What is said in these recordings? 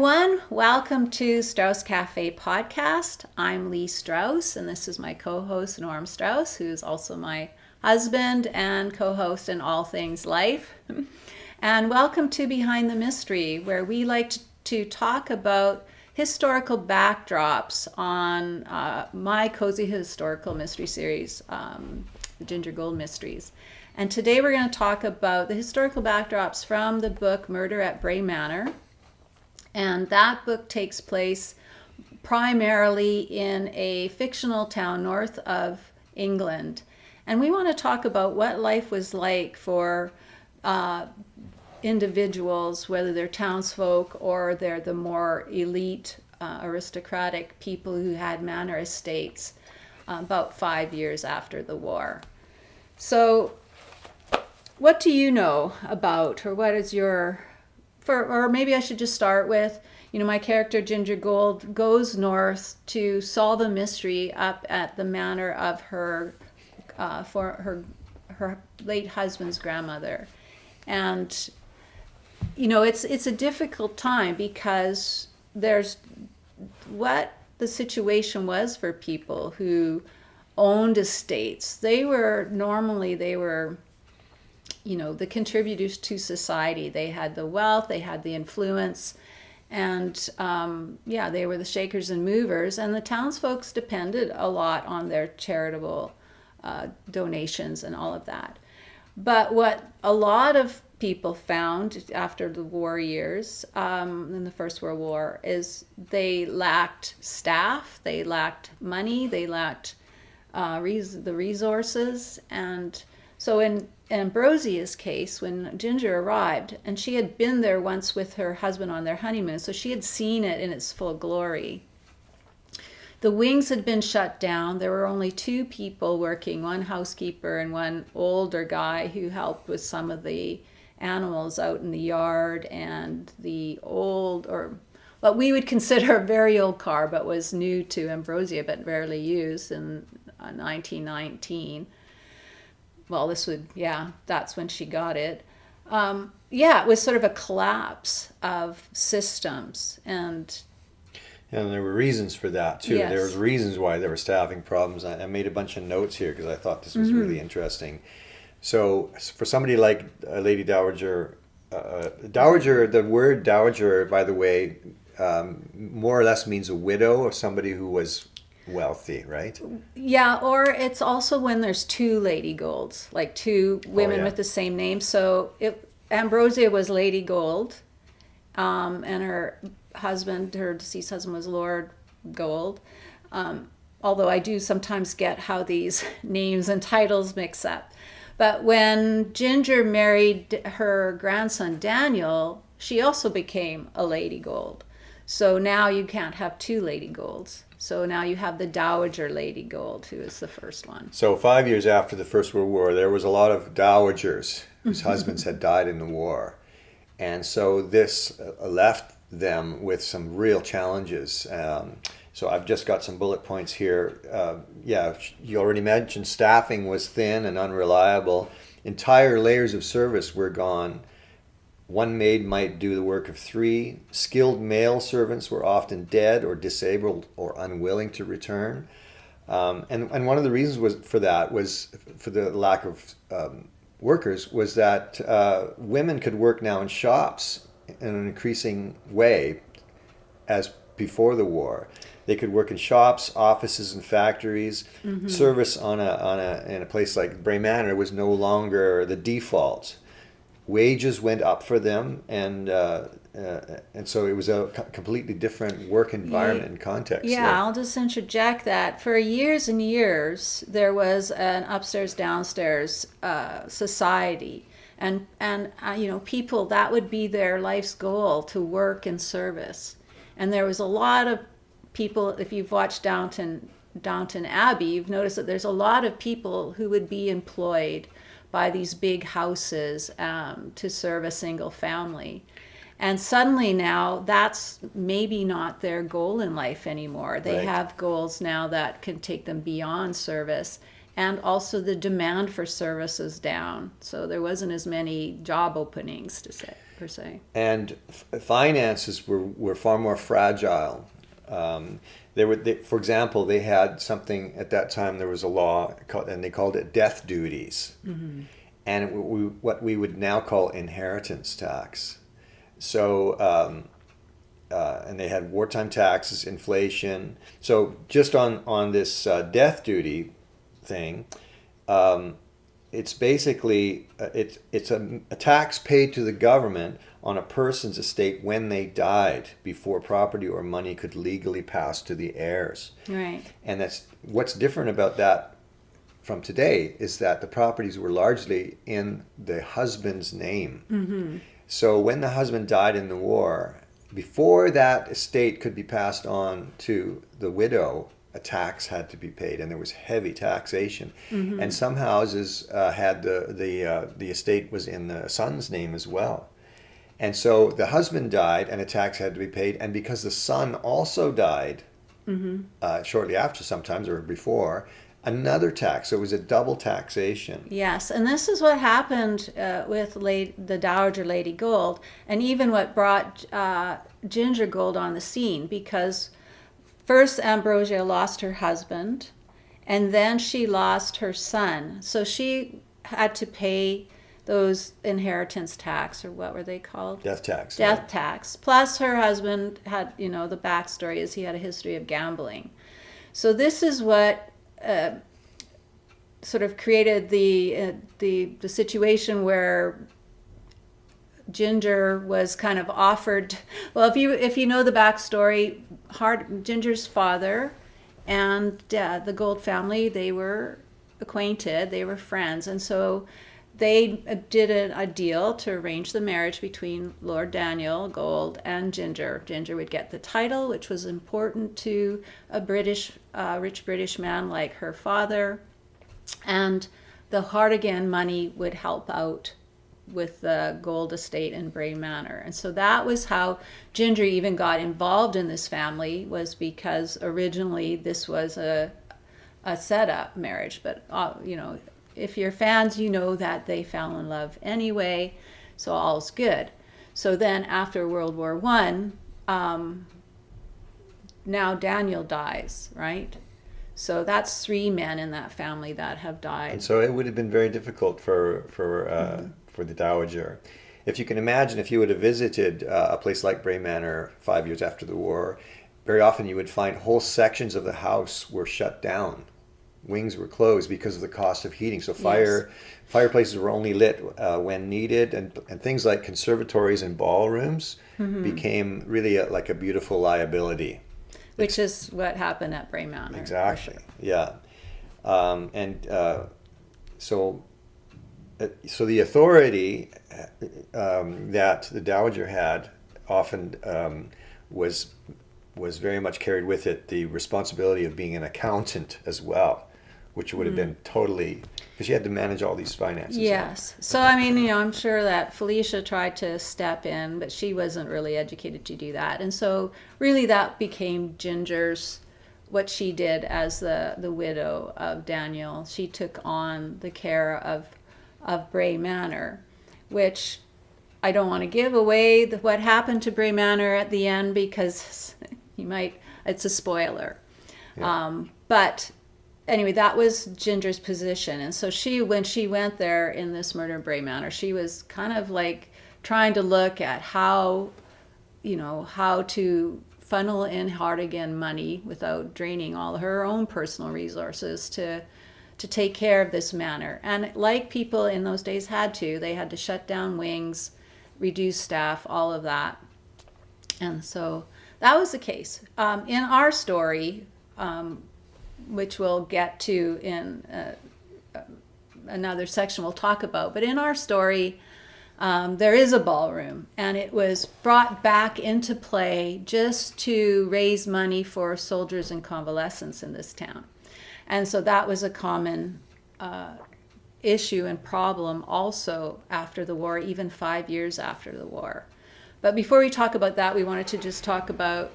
everyone. Welcome to Strauss Cafe Podcast. I'm Lee Strauss, and this is my co-host, Norm Strauss, who is also my husband and co-host in all things life. And welcome to Behind the Mystery, where we like to talk about historical backdrops on my cozy historical mystery series, the Ginger Gold Mysteries. And today we're going to talk about the historical backdrops from the book Murder at Bray Manor. And that book takes place primarily in a fictional town north of England. And we want to talk about what life was like for individuals, whether they're townsfolk or they're the more elite aristocratic people who had manor estates about 5 years after the war. So what do you know about, or what is your... or maybe I should just start with, my character Ginger Gold goes north to solve a mystery up at the manor of her late husband's grandmother. And, it's a difficult time because there's what the situation was for people who owned estates. They were the contributors to society. They had the wealth, they had the influence, and they were the shakers and movers. And the townsfolk depended a lot on their charitable donations and all of that. But what a lot of people found after the war years, in the First World War, is they lacked staff, they lacked money, they lacked the resources. And so in Ambrosia's case, when Ginger arrived, and she had been there once with her husband on their honeymoon, so she had seen it in its full glory. The wings had been shut down. There were only two people working, one housekeeper and one older guy who helped with some of the animals out in the yard, and the old, or what we would consider a very old car, but was new to Ambrosia, but rarely used in 1919. Well, that's when she got it. It was sort of a collapse of systems. And there were reasons for that, too. Yes. There was reasons why there were staffing problems. I made a bunch of notes here because I thought this was really interesting. So for somebody like Lady Dowager, the word dowager, by the way, more or less means a widow of somebody who was wealthy, right? Yeah, or it's also when there's two Lady Golds, like two women with the same name. So Ambrosia was Lady Gold, and her deceased husband was Lord Gold. Although I do sometimes get how these names and titles mix up. But when Ginger married her grandson Daniel, she also became a Lady Gold. So now you can't have two Lady Golds. So now you have the Dowager Lady Gold, who is the first one. So 5 years after the First World War, there was a lot of dowagers whose husbands had died in the war. And so this left them with some real challenges. So I've just got some bullet points here. You already mentioned staffing was thin and unreliable. Entire layers of service were gone. One maid might do the work of three. Skilled male servants were often dead or disabled or unwilling to return. And one of the reasons was for the lack of workers, was that women could work now in shops in an increasing way as before the war. They could work in shops, offices, and factories. Mm-hmm. Service in a place like Bray Manor was no longer the default. Wages went up for them, and so it was a completely different work environment and context. Yeah, I'll just interject that for years and years there was an upstairs downstairs society, and people, that would be their life's goal, to work in service. And there was a lot of people, if you've watched Downton Abbey, you've noticed that there's a lot of people who would be employed by these big houses to serve a single family. And suddenly now that's maybe not their goal in life anymore. They have goals now that can take them beyond service and also the demand for services down. So there wasn't as many job openings per se. And finances were far more fragile. For example, they had something at that time. There was a law, and they called it death duties, and what we would now call inheritance tax. So, and they had wartime taxes, inflation. So, just on this death duty thing, it's basically it's a tax paid to the government on a person's estate when they died, before property or money could legally pass to the heirs. Right. And that's what's different about that from today, is that the properties were largely in the husband's name. So when the husband died in the war, before that estate could be passed on to the widow, a tax had to be paid, and there was heavy taxation. And some houses had the estate was in the son's name as well. And so the husband died, and a tax had to be paid. And because the son also died shortly after, sometimes, or before, another tax. So it was a double taxation. Yes, and this is what happened with the Dowager Lady Gold, and even what brought Ginger Gold on the scene, because first Ambrosia lost her husband, and then she lost her son. So she had to pay those inheritance tax, or what were they called? Death tax. Death tax. Plus her husband had, the backstory is he had a history of gambling. So this is what sort of created the situation where Ginger was kind of offered. Well, if you know the backstory, Ginger's father and the Gold family, they were acquainted, they were friends, and so they did a deal to arrange the marriage between Lord Daniel Gold and Ginger. Ginger would get the title, which was important to a rich British man like her father, and the Hartigan money would help out with the Gold estate in Bray Manor. And so that was how Ginger even got involved in this family, was because originally this was a setup marriage, but if you're fans, you know that they fell in love anyway, so all's good. So then after World War I, now Daniel dies, right? So that's 3 men in that family that have died. And so it would have been very difficult for the Dowager. If you can imagine, if you would have visited a place like Bray Manor 5 years after the war, very often you would find whole sections of the house were shut down. Wings were closed because of the cost of heating. So fireplaces were only lit when needed, and things like conservatories and ballrooms became really like a beautiful liability. Which is what happened at Bray Manor. Exactly. Yeah. So the authority that the Dowager had often was very much carried with it the responsibility of being an accountant as well, which would have been totally, because she had to manage all these finances. Yes. So, I'm sure that Felicia tried to step in, but she wasn't really educated to do that. And so really that became Ginger's, what she did as the widow of Daniel. She took on the care of Bray Manor, which I don't want to give away what happened to Bray Manor at the end, because it's a spoiler. Yeah. But anyway, that was Ginger's position. And so when she went there in this murder in Bray Manor, she was kind of like trying to look at how to funnel in Hartigan money without draining all her own personal resources to take care of this manor. And like people in those days they had to shut down wings, reduce staff, all of that. And so that was the case. In our story, which we'll get to in another section we'll talk about, but in our story, there is a ballroom, and it was brought back into play just to raise money for soldiers in convalescence in this town. And so that was a common issue and problem also after the war, even 5 years after the war. But before we talk about that, we wanted to just talk about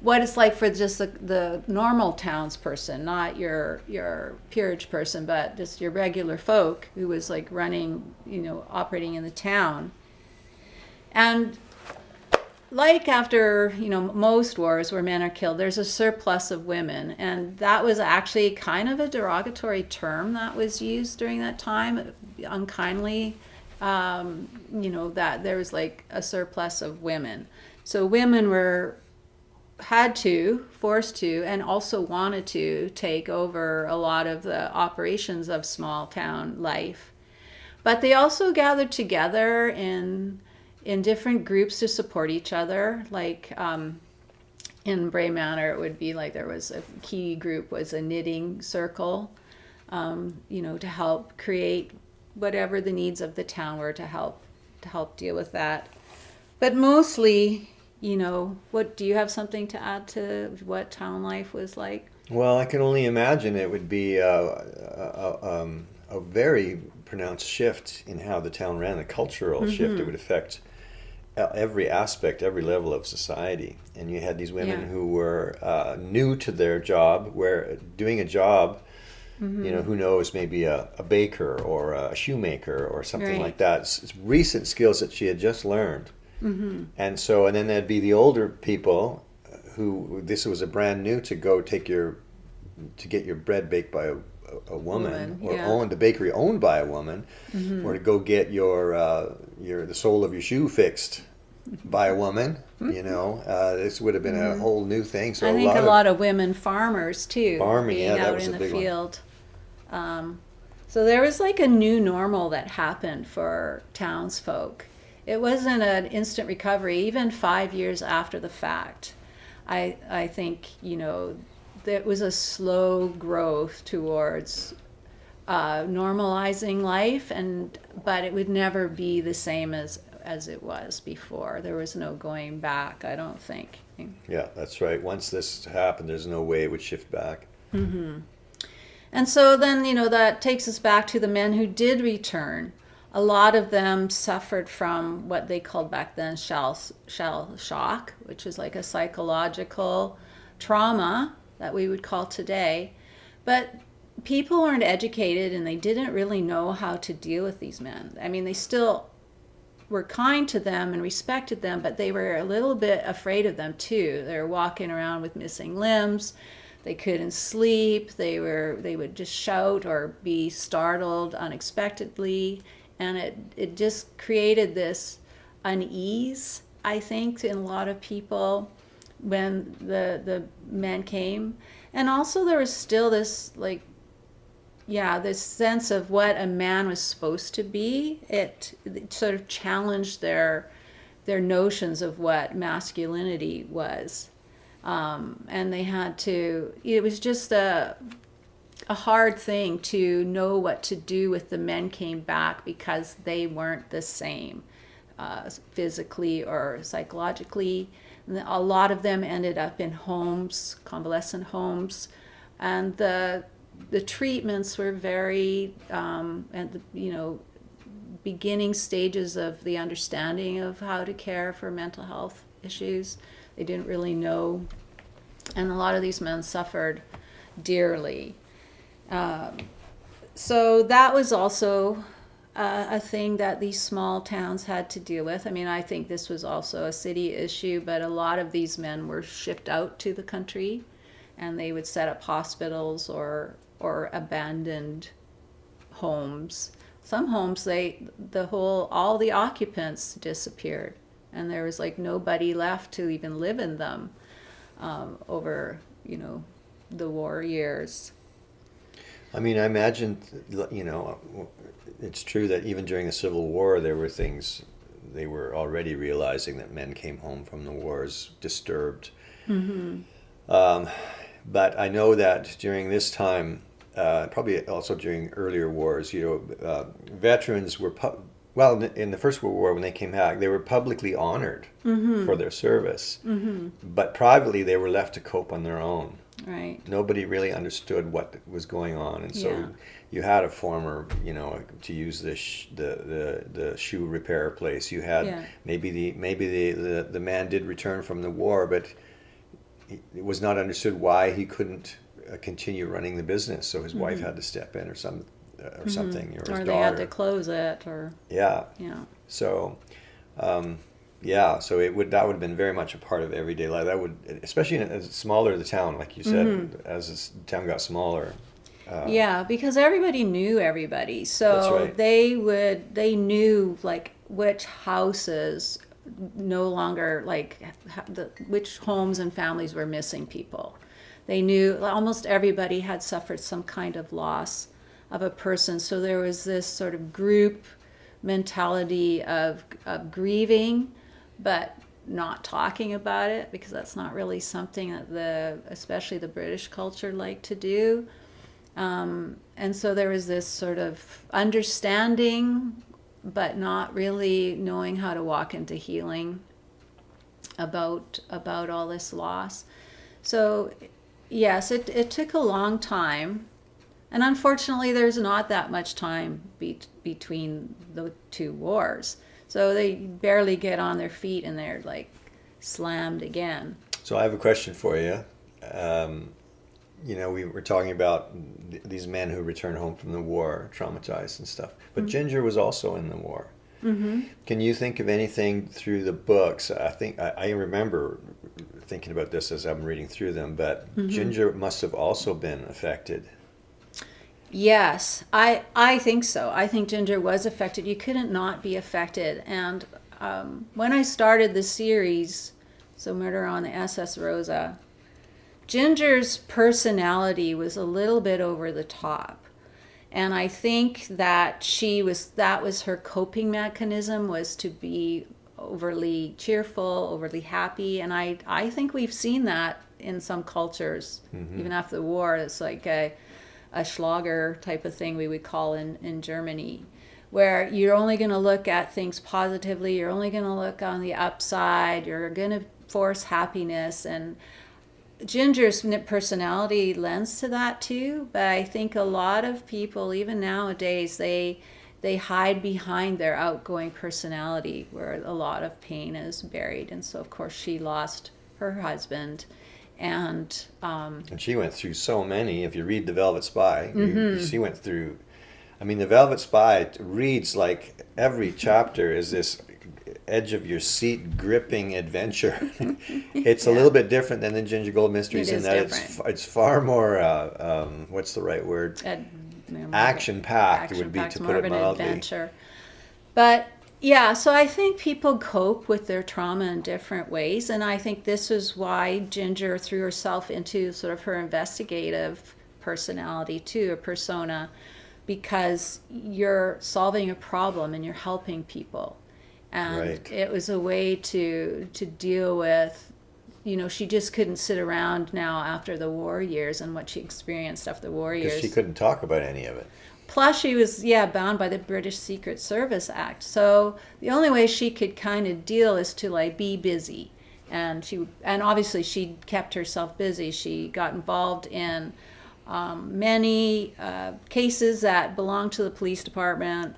what it's like for just the normal townsperson, not your peerage person, but just your regular folk who was like running, operating in the town. And like after, most wars where men are killed, there's a surplus of women. And that was actually kind of a derogatory term that was used during that time, unkindly, that there was like a surplus of women. So women were forced to, and also wanted to take over a lot of the operations of small town life. But they also gathered together in different groups to support each other. Like in Bray Manor, it would be like there was a key group was a knitting circle, to help create whatever the needs of the town were to help deal with that. But mostly, what do you have something to add to what town life was like? Well, I can only imagine it would be a very pronounced shift in how the town ran, a cultural shift. It would affect every aspect, every level of society. And you had these women who were new to their job, where doing a job, who knows, maybe a baker or a shoemaker or something like that. It's recent skills that she had just learned. And then there'd be the older people who this was a brand new to go to get your bread baked by a woman, or own the bakery owned by a woman, or to go get the sole of your shoe fixed by a woman. This would have been a whole new thing. So I think a lot of women farmers too, farming, being that out was in a the big field. So there was like a new normal that happened for townsfolk. It wasn't an instant recovery, even 5 years after the fact. I think, there was a slow growth towards normalizing life, but it would never be the same as it was before. There was no going back, I don't think. Yeah, that's right. Once this happened, there's no way it would shift back. And so then, that takes us back to the men who did return. A lot of them suffered from what they called back then shell shock, which is like a psychological trauma that we would call today. But people weren't educated, and they didn't really know how to deal with these men. I mean, they still were kind to them and respected them, but they were a little bit afraid of them too. They were walking around with missing limbs. They couldn't sleep. They would just shout or be startled unexpectedly. And it just created this unease, I think, in a lot of people when the men came. And also there was still this this sense of what a man was supposed to be. It sort of challenged their notions of what masculinity was. And they had to, it was just a hard thing to know what to do with the men came back, because they weren't the same physically or psychologically. And a lot of them ended up in homes, convalescent homes, and the treatments were very at the beginning stages of the understanding of how to care for mental health issues. They didn't really know, and a lot of these men suffered dearly. So that was also a thing that these small towns had to deal with. I mean, I think this was also a city issue, but a lot of these men were shipped out to the country, and they would set up hospitals or abandoned homes. Some homes, all the occupants disappeared, and there was like nobody left to even live in them over the war years. I mean, I imagine, it's true that even during the Civil War, there were things, they were already realizing that men came home from the wars disturbed. But I know that during this time, probably also during earlier wars, veterans were, in the First World War, when they came back, they were publicly honored for their service. But privately, they were left to cope on their own. Right. Nobody really understood what was going on, and so you had a former, to use the shoe repair place. You had maybe the man did return from the war, but it was not understood why he couldn't continue running the business. So his wife had to step in, or something, or his daughter. Or they had to close it, or Yeah. yeah. So, so that would have been very much a part of everyday life. That would, especially as smaller the town, like you said, as the town got smaller. Yeah, because everybody knew everybody, so That's right. they knew like which houses no longer which homes and families were missing people. They knew almost everybody had suffered some kind of loss of a person, so there was this sort of group mentality of grieving, but not talking about it, because that's not really something that especially the British culture liked to do. And so there was this sort of understanding, but not really knowing how to walk into healing about all this loss. So yes, it took a long time. And unfortunately, there's not that much time between the two wars. So they barely get on their feet and they're like slammed again. So I have a question for you. We were talking about these men who return home from the war, traumatized and stuff. But Ginger was also in the war. Mm-hmm. Can you think of anything through the books? I remember thinking about this as I'm reading through them, but Ginger must have also been affected. Yes, I think so. I think Ginger was affected. You couldn't not be affected. And when I started the series, so Murder on the SS Rosa, Ginger's personality was a little bit over the top. And I think that that was her coping mechanism, was to be overly cheerful, overly happy. And I think we've seen that in some cultures, even after the war. It's like a Schlager type of thing we would call in Germany, where you're only going to look at things positively, you're only going to look on the upside, you're going to force happiness. And Ginger's personality lends to that too, but I think a lot of people, even nowadays, they hide behind their outgoing personality, where a lot of pain is buried. And so of course she lost her husband. And she went through so many. If you read The Velvet Spy, she went through. I mean, The Velvet Spy reads like every chapter is this edge of your seat gripping adventure. It's a little bit different than the Ginger Gold Mysteries in that it's far more what's the right word? Action packed would be, to put it mildly. Adventure. But yeah, so I think people cope with their trauma in different ways, and I think this is why Ginger threw herself into sort of her investigative personality too, a persona, because you're solving a problem and you're helping people. And it was a way to deal with, she just couldn't sit around now after the war years and what she experienced after the war years. Because she couldn't talk about any of it. Plus, she was, bound by the British Secret Service Act. So the only way she could kind of deal is to be busy. And obviously she kept herself busy. She got involved in many cases that belonged to the police department,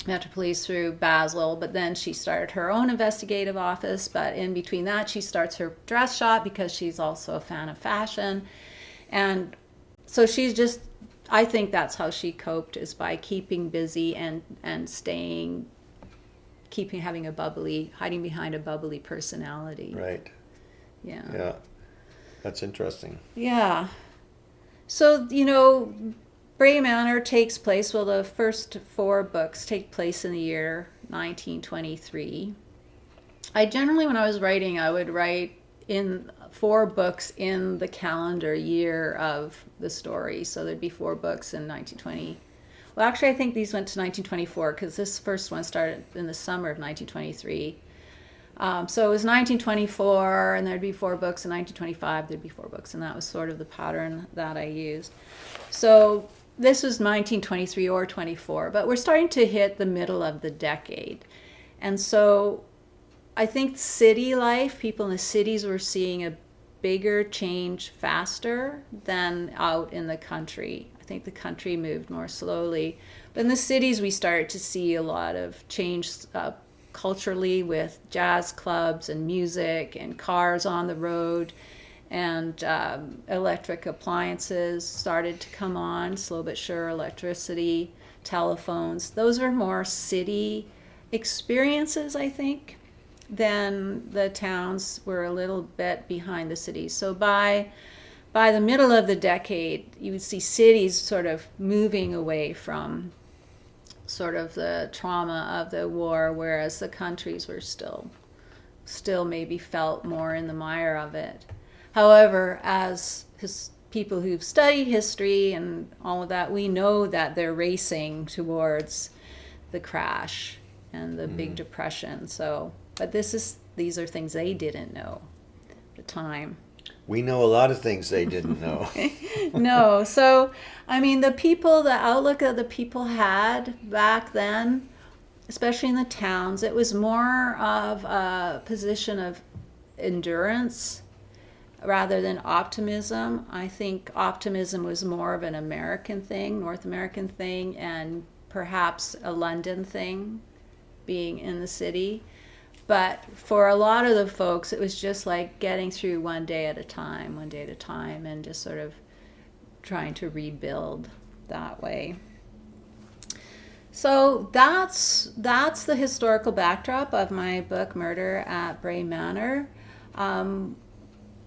Metro Police through Basel, but then she started her own investigative office. But in between that, she starts her dress shop because she's also a fan of fashion. And so she's just, I think that's how she coped, is by keeping busy and hiding behind a bubbly personality. Right. Yeah. Yeah. That's interesting. Yeah. So, Bray Manor takes place, the first 4 books take place in the year 1923. I generally, when I was writing, I would write in 4 books in the calendar year of the story. So there'd be 4 books in 1920. Well, actually, I think these went to 1924 because this first one started in the summer of 1923. So it was 1924, and there'd be 4 books. In 1925, there'd be 4 books, and that was sort of the pattern that I used. So this was 1923 or 24, but we're starting to hit the middle of the decade. And so I think city life, people in the cities were seeing a bigger change faster than out in the country. I think the country moved more slowly. But in the cities, we started to see a lot of change culturally, with jazz clubs and music and cars on the road. and electric appliances started to come on, slow but sure, electricity, telephones. Those are more city experiences, I think, than the towns were a little bit behind the cities. So by the middle of the decade, you would see cities sort of moving away from sort of the trauma of the war, whereas the countries were still maybe felt more in the mire of it. However, as people who've studied history and all of that, we know that they're racing towards the crash and the big depression. So, but these are things they didn't know at the time. We know a lot of things they didn't know. No, so I mean, the outlook that the people had back then, especially in the towns, it was more of a position of endurance rather than optimism. I think optimism was more of an American thing, North American thing, and perhaps a London thing, being in the city. But for a lot of the folks, it was just like getting through one day at a time, and just sort of trying to rebuild that way. So that's the historical backdrop of my book, Murder at Bray Manor.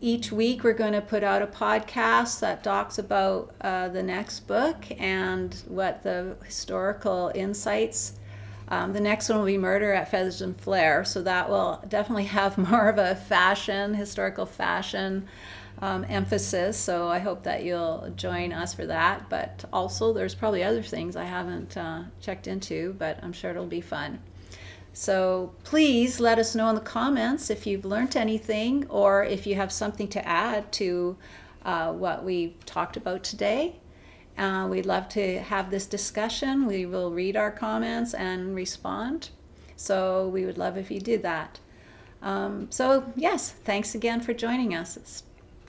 Each week we're going to put out a podcast that talks about the next book and what the historical insights. The next one will be Murder at Feathers and Flair, so that will definitely have more of a historical fashion emphasis, so I hope that you'll join us for that. But also there's probably other things I haven't checked into, but I'm sure it'll be fun. So please let us know in the comments if you've learned anything or if you have something to add to what we talked about today. We'd love to have this discussion. We will read our comments and respond. So we would love if you did that. So yes, thanks again for joining us. It's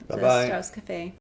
the Bye-bye. Strauss Cafe.